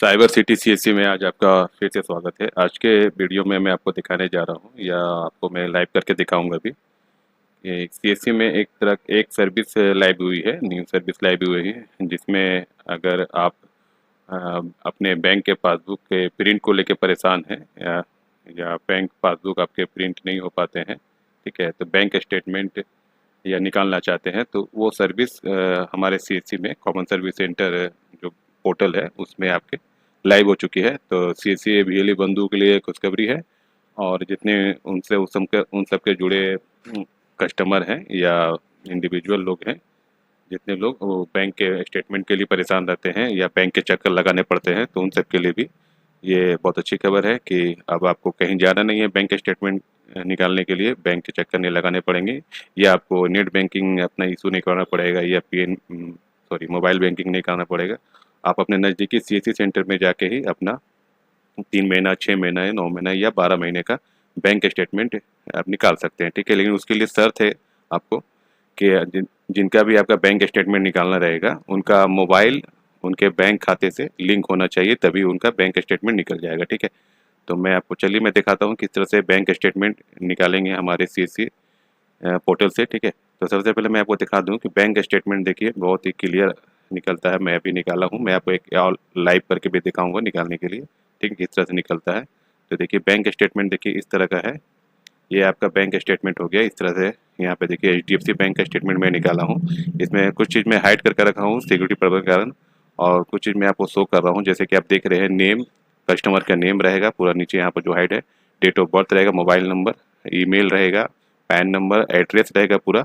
Cyber city CSC में आज आपका फिर से स्वागत है। आज के वीडियो में मैं आपको दिखाने जा रहा हूँ या आपको मैं लाइव करके दिखाऊंगा भी। ये सीएससी में एक तरह एक सर्विस लाइव हुई है, न्यू सर्विस लाइव हुई है, जिसमें अगर आप अ, अपने बैंक के पासबुक के प्रिंट को लेके परेशान हैं या बैंक पासबुक आपके प्रिंट नहीं हो पाते हैं, ठीक है, तो बैंक स्टेटमेंट या निकालना चाहते हैं तो वो सर्विस हमारे सीएससी में कॉमन सर्विस सेंटर जो पोर्टल है उसमें आपके लाइव हो चुकी है। तो सीएससी बिजली बंधु के लिए खुशखबरी है, और जितने उनसे उन सब के जुड़े कस्टमर हैं या इंडिविजुअल लोग हैं, जितने लोग वो बैंक के स्टेटमेंट के लिए परेशान रहते हैं या बैंक के चक्कर लगाने पड़ते हैं, तो उन सब के लिए भी ये बहुत अच्छी खबर है कि अब आपको कहीं जाना नहीं है बैंक स्टेटमेंट निकालने के लिए, बैंक के चक्कर नहीं लगाने पड़ेंगे, या आपको नेट बैंकिंग अपना इशू नहीं करना पड़ेगा, या मोबाइल बैंकिंग नहीं करना पड़ेगा। आप अपने नज़दीकी सीएससी सेंटर में जाके ही अपना 3 महीना, 6 महीना या 9 महीना या 12 महीने का बैंक स्टेटमेंट आप निकाल सकते हैं, ठीक है। लेकिन उसके लिए शर्त है आपको कि जिनका भी आपका बैंक स्टेटमेंट निकालना रहेगा उनका मोबाइल उनके बैंक खाते से लिंक होना चाहिए, तभी उनका बैंक स्टेटमेंट निकल जाएगा, ठीक है। तो मैं दिखाता हूँ किस तरह से बैंक स्टेटमेंट निकालेंगे हमारे सीएससी पोर्टल से, ठीक है। तो सबसे पहले मैं आपको दिखा दूँ कि बैंक स्टेटमेंट देखिए बहुत ही क्लियर निकलता है। मैं अभी निकाला हूँ, मैं आपको एक और लाइव करके भी दिखाऊंगा निकालने के लिए, ठीक है, किस तरह से निकलता है। तो देखिए बैंक स्टेटमेंट देखिए इस तरह का है। ये आपका बैंक स्टेटमेंट हो गया इस तरह से। यहाँ पे देखिए एचडीएफसी बैंक का स्टेटमेंट मैं निकाला हूँ। इसमें कुछ चीज़ मैं हाइड करके रखा हूँ सिक्योरिटी पर्पज के कारण, और कुछ चीज़ मैं आपको शो कर रहा हूँ, जैसे कि आप देख रहे हैं नेम, कस्टमर का नेम रहेगा पूरा नीचे यहाँ पर जो हाइड है, डेट ऑफ बर्थ रहेगा, मोबाइल नंबर, ईमेल रहेगा, पैन नंबर, एड्रेस रहेगा पूरा,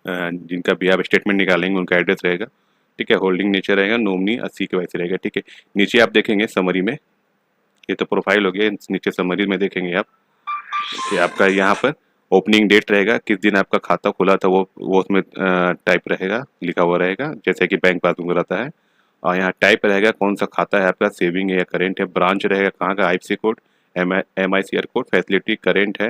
जिनका भी आप स्टेटमेंट निकालेंगे उनका एड्रेस रहेगा, ठीक है। होल्डिंग नेचर रहेगा, नॉमिनी अस्सी के वैसे रहेगा, ठीक है। नीचे आप देखेंगे समरी में, ये तो प्रोफाइल हो गया, नीचे समरी में देखेंगे आप कि आपका यहाँ पर ओपनिंग डेट रहेगा, किस दिन आपका खाता खुला था, वो उसमें टाइप रहेगा, लिखा हुआ रहेगा, जैसे कि बैंक पासबुक में रहता है। और यहाँ टाइप रहेगा कौन सा खाता है आपका, सेविंग है या करेंट है, ब्रांच रहेगा कहाँ का, IFSC code, MICR code, facility current है,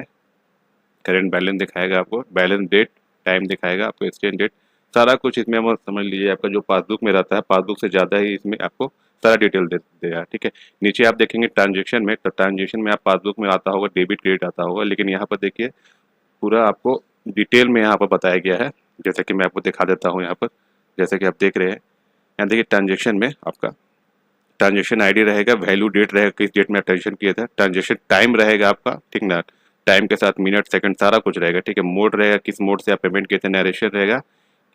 करेंट बैलेंस दिखाएगा आपको, बैलेंस डेट, टाइम दिखाएगा आपको, एक्सचेंज डेट, सारा कुछ इसमें हम समझ लीजिए आपका जो पासबुक में रहता है पासबुक से ज़्यादा ही इसमें आपको सारा डिटेल दे देगा, ठीक है। नीचे आप देखेंगे ट्रांजेक्शन में, तो ट्रांजेक्शन में आप पासबुक में आता होगा डेबिट क्रेडिट आता होगा, लेकिन यहाँ पर देखिए पूरा आपको डिटेल में यहाँ पर बताया गया है। जैसे कि मैं आपको दिखा देता हूँ यहाँ पर, जैसे कि आप देख रहे हैं यहाँ देखिए ट्रांजेक्शन में आपका ट्रांजेक्शन आईडी रहेगा, वैल्यू डेट रहेगा किस डेट में आप ट्रांजेक्शन किया था, ट्रांजेक्शन टाइम रहेगा आपका, ठीक ना, टाइम के साथ मिनट सेकंड सारा कुछ रहेगा, ठीक है। मोड रहेगा किस मोड से आप पेमेंट किए थे, नरेशन रहेगा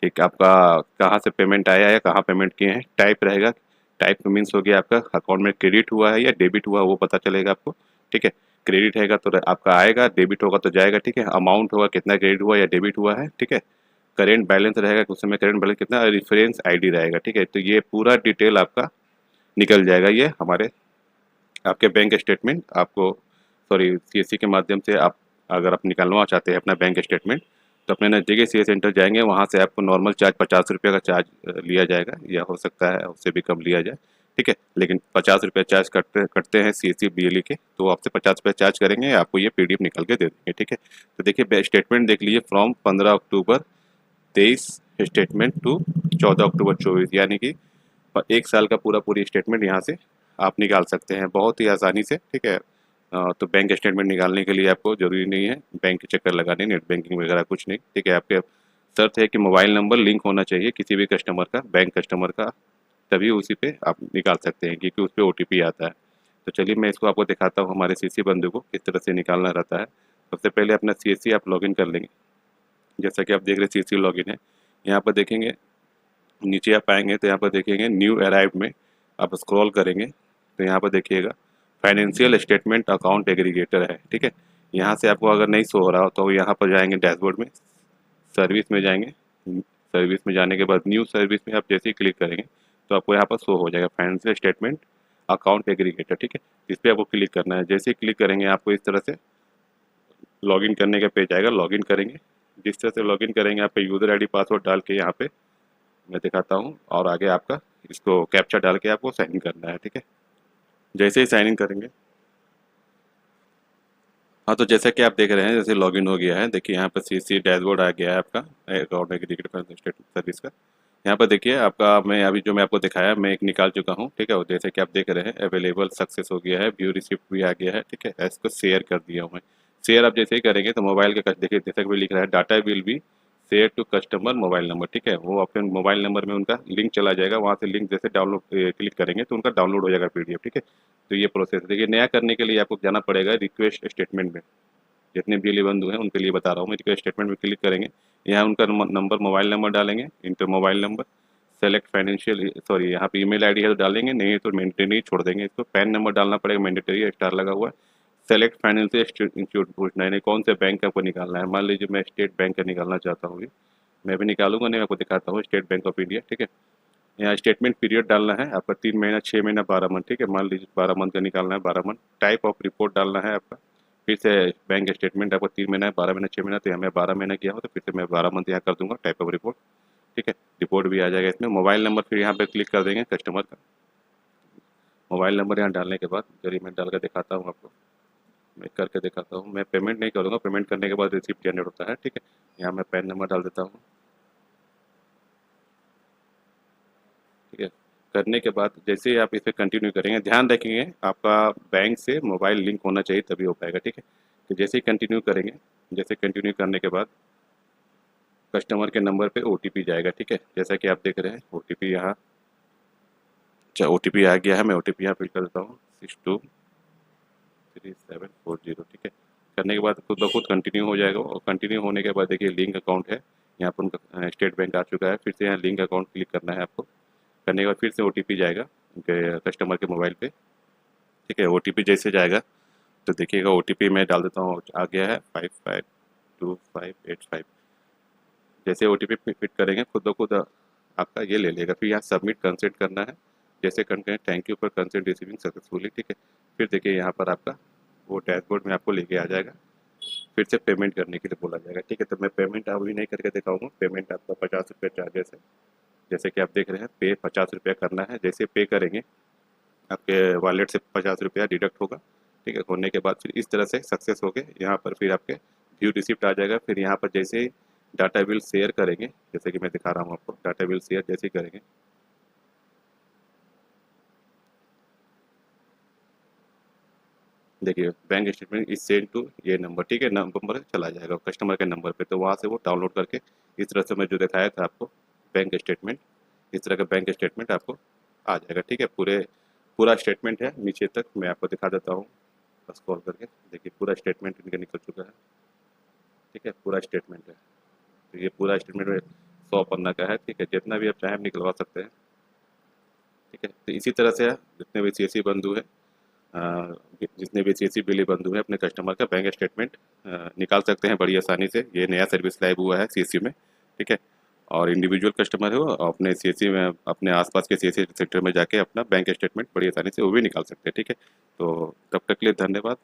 कि आपका कहाँ से पेमेंट आया है, कहाँ पेमेंट किए हैं, टाइप रहेगा, टाइप मीन्स हो गया आपका अकाउंट में क्रेडिट हुआ है या डेबिट हुआ वो पता चलेगा आपको, ठीक है। क्रेडिट रहेगा तो आपका आएगा, डेबिट होगा तो जाएगा, ठीक है। अमाउंट होगा कितना क्रेडिट हुआ या डेबिट हुआ है, ठीक है। करेंट बैलेंस रहेगा उस समय करेंट बैलेंस कितना, रेफरेंस आईडी रहेगा, ठीक है। तो ये पूरा डिटेल आपका निकल जाएगा, ये हमारे आपके बैंक स्टेटमेंट आपको, सॉरी, सीएससी के माध्यम से आप अगर आप निकलवा चाहते हैं अपना बैंक स्टेटमेंट, तो अपने नज़दीकी सीएस सेंटर जाएंगे, वहाँ से आपको नॉर्मल चार्ज 50 रुपये का चार्ज लिया जाएगा, या हो सकता है उससे भी कम लिया जाए, ठीक है। लेकिन 50 रुपये चार्ज कटते कटते हैं सीएससी बीएलई के, तो वो आपसे 50 रुपये चार्ज करेंगे, आपको ये पीडीएफ निकल के दे देंगे, ठीक है। तो देखिए स्टेटमेंट देख लीजिए, फ्रॉम 15 अक्टूबर 23 स्टेटमेंट टू 14 अक्टूबर 24, यानी कि 1 साल का पूरा पूरी स्टेटमेंट यहाँ से आप निकाल सकते हैं बहुत ही आसानी से, ठीक है। तो बैंक स्टेटमेंट निकालने के लिए आपको ज़रूरी नहीं है बैंक के चक्कर लगाने, नेट बैंकिंग वगैरह कुछ नहीं, ठीक है। आपके शर्त है कि मोबाइल नंबर लिंक होना चाहिए किसी भी कस्टमर का, बैंक कस्टमर का, तभी उसी पे आप निकाल सकते हैं, क्योंकि उस पर ओटीपी आता है। तो चलिए मैं इसको आपको दिखाता हूँ हमारे सीएससी बंधु को किस तरह से निकालना रहता है। सबसे पहले अपना सीएससी आप लॉगिन कर लेंगे, जैसा कि आप देख रहे हैं सीएससी लॉगिन है। यहाँ पर देखेंगे नीचे आप आएंगे तो यहाँ पर देखेंगे न्यू अराइव्ड में आप स्क्रॉल करेंगे तो यहाँ पर देखिएगा फाइनेंशियल स्टेटमेंट अकाउंट एग्रीगेटर है, ठीक है। यहाँ से आपको अगर नहीं शो हो रहा हो तो यहाँ पर जाएंगे डैशबोर्ड में, सर्विस में जाएंगे, सर्विस में जाने के बाद न्यू सर्विस में आप जैसे ही क्लिक करेंगे तो आपको यहाँ पर शो हो जाएगा फाइनेंशियल स्टेटमेंट अकाउंट एग्रीगेटर, ठीक है। इस पर आपको क्लिक करना है, जैसे ही क्लिक करेंगे आपको इस तरह से लॉगिन करने का पेज आएगा, लॉगिन करेंगे। जिस तरह से लॉगिन करेंगे आप यूज़र आईडी पासवर्ड डाल के यहाँ पे मैं दिखाता हूँ, और आगे आपका इसको कैप्चा डाल के आपको साइन इन करना है, ठीक है। जैसे ही साइन इन करेंगे, हाँ, तो जैसा कि आप देख रहे हैं जैसे लॉगिन हो गया है, देखिए यहाँ पर सीसी डैशबोर्ड आ गया है आपका अकाउंट एग्जीक्यूटिव स्टेट सर्विस का। यहाँ पर देखिए आपका, मैं अभी जो मैं आपको दिखाया मैं एक निकाल चुका हूँ, ठीक है। और जैसे कि आप देख रहे हैं अवेलेबल सक्सेस हो गया है, व्यू रिसिप्ट भी आ गया है, ठीक है। इसको शेयर कर दिया हूँ मैं। शेयर आप जैसे ही करेंगे तो मोबाइल के देखिए जैसा कि भी लिख रहा है, data will be share to customer mobile number, ठीक है। वो अपने मोबाइल नंबर में उनका लिंक चला जाएगा, वहाँ से लिंक जैसे डाउनलोड क्लिक करेंगे तो उनका डाउनलोड हो जाएगा पीडीएफ, ठीक है। तो ये प्रोसेस है। देखिए नया करने के लिए आपको जाना पड़ेगा रिक्वेस्ट स्टेटमेंट में। जितने बिजली बंधु हैं उनके लिए बता रहा हूँ मैं। रिक्वेस्ट स्टेटमेंट में क्लिक करेंगे, यहाँ उनका नंबर, मोबाइल नंबर डालेंगे, inter mobile number, select financial, sorry यहाँ पे ईमेल आईडी है तो डालेंगे, नहीं है तो मैंडेटरी छोड़ देंगे इसको। पैन नंबर डालना पड़ेगा, मैंडेटरी है, स्टार लगा हुआ है। सेलेक्ट फाइनेंशियल इंस्टीट्यूट पूछना है, नहीं कौन से बैंक आपको निकालना है। मान लीजिए मैं स्टेट बैंक का निकालना चाहता हूँ, मैं भी निकालूंगा, नहीं आपको दिखाता हूँ, स्टेट बैंक ऑफ इंडिया, ठीक है। यहाँ स्टेटमेंट पीरियड डालना है आपका 3 महीना, 6 महीना, 12 मंथ, ठीक है। मान लीजिए 12 मंथ का निकालना है, 12 मंथ। टाइप ऑफ रिपोर्ट डालना है आपका, फिर से बैंक स्टेटमेंट आपको 3 महीना, 12 महीना, 6 महीना, तो यहाँ मैं 12 महीना किया हूँ तो फिर से मैं 12 मंथ यहाँ कर दूंगा, टाइप ऑफ रिपोर्ट, ठीक है। रिपोर्ट भी आ जाएगा इसमें। मोबाइल नंबर फिर यहाँ पे क्लिक कर देंगे कस्टमर का। मोबाइल नंबर यहाँ डालने के बाद चलिए मैं डाल कर दिखाता हूँ आपको, मैं करके दिखाता हूँ। मैं पेमेंट नहीं करूँगा, पेमेंट करने के बाद रिसिप्ट जनरेट होता है, ठीक है। यहाँ मैं पैन नंबर डाल देता हूँ, ठीक है। करने के बाद जैसे ही आप इसे कंटिन्यू करेंगे, ध्यान रखेंगे आपका बैंक से मोबाइल लिंक होना चाहिए तभी हो पाएगा, ठीक है। तो जैसे ही कंटिन्यू करेंगे, जैसे कंटिन्यू करने के बाद कस्टमर के नंबर पे ओटीपी जाएगा, ठीक है। जैसा कि आप देख रहे हैं ओटीपी यहाँ, अच्छा ओटीपी आ गया है। मैं ओटीपी यहाँ फिल कर देता हूँ 623740, ठीक है। करने के बाद खुद ब खुद कंटिन्यू हो जाएगा। और कंटिन्यू होने के बाद देखिए लिंक अकाउंट है, यहाँ पर उनका स्टेट बैंक आ चुका है। फिर से यहाँ लिंक अकाउंट क्लिक करना है आपको। करने के बाद फिर से ओटीपी जाएगा उनके कस्टमर के मोबाइल पे, ठीक है। ओटीपी जैसे जाएगा तो देखिएगा ओटीपी मैं डाल देता हूँ, आ गया है 552585। जैसे ओटीपी फिट करेंगे खुद ब खुद आपका ये ले लेगा। फिर यहाँ सबमिट कंसेंट करना है, जैसे content thank you for consent receiving successfully, ठीक है। फिर देखिए यहाँ पर आपका वो डैशबोर्ड में आपको लेके आ जाएगा, फिर से पेमेंट करने के लिए बोला जाएगा, ठीक है। तो मैं पेमेंट अभी नहीं करके दिखाऊंगा। पेमेंट आपका 50 रुपये चार्जेस है, जैसे कि आप देख रहे हैं पे 50 रुपया करना है। जैसे पे करेंगे आपके वॉलेट से 50 रुपया डिडक्ट होगा, ठीक है। होने के बाद फिर इस तरह से सक्सेस हो गए। यहाँ पर फिर आपके व्यू रिसिप्ट आ जाएगा। फिर यहाँ पर जैसे ही डाटा बिल शेयर करेंगे, जैसे कि मैं दिखा रहा हूँ आपको, डाटा बिल शेयर जैसे ही करेंगे, देखिए bank statement is send to ये नंबर, ठीक है। नंबर चला जाएगा कस्टमर के नंबर पे, तो वहाँ से वो डाउनलोड करके इस तरह से मैं जो दिखाया था आपको बैंक स्टेटमेंट, इस तरह का बैंक स्टेटमेंट आपको आ जाएगा, ठीक है। पूरा स्टेटमेंट है नीचे तक, मैं आपको दिखा देता हूँ बस कॉल करके। देखिए पूरा स्टेटमेंट इनका निकल चुका है, ठीक है। पूरा स्टेटमेंट है, तो ये पूरा स्टेटमेंट 100 पन्ना का है, ठीक है। जितना भी आप चाहें आप निकलवा सकते हैं, ठीक है। तो इसी तरह से जितने भी सीएससी बंधु हैं, जितने भी सीएससी बिजली बंधु हैं, अपने कस्टमर का बैंक स्टेटमेंट निकाल सकते हैं बड़ी आसानी से। ये नया सर्विस लाइव हुआ है सीएससी में, ठीक है। और इंडिविजुअल कस्टमर हो अपने सीएससी में, अपने आसपास के सीएससी सेक्टर में जाके अपना बैंक स्टेटमेंट बड़ी आसानी से वो भी निकाल सकते हैं, ठीक है। तो तब तक के लिए धन्यवाद।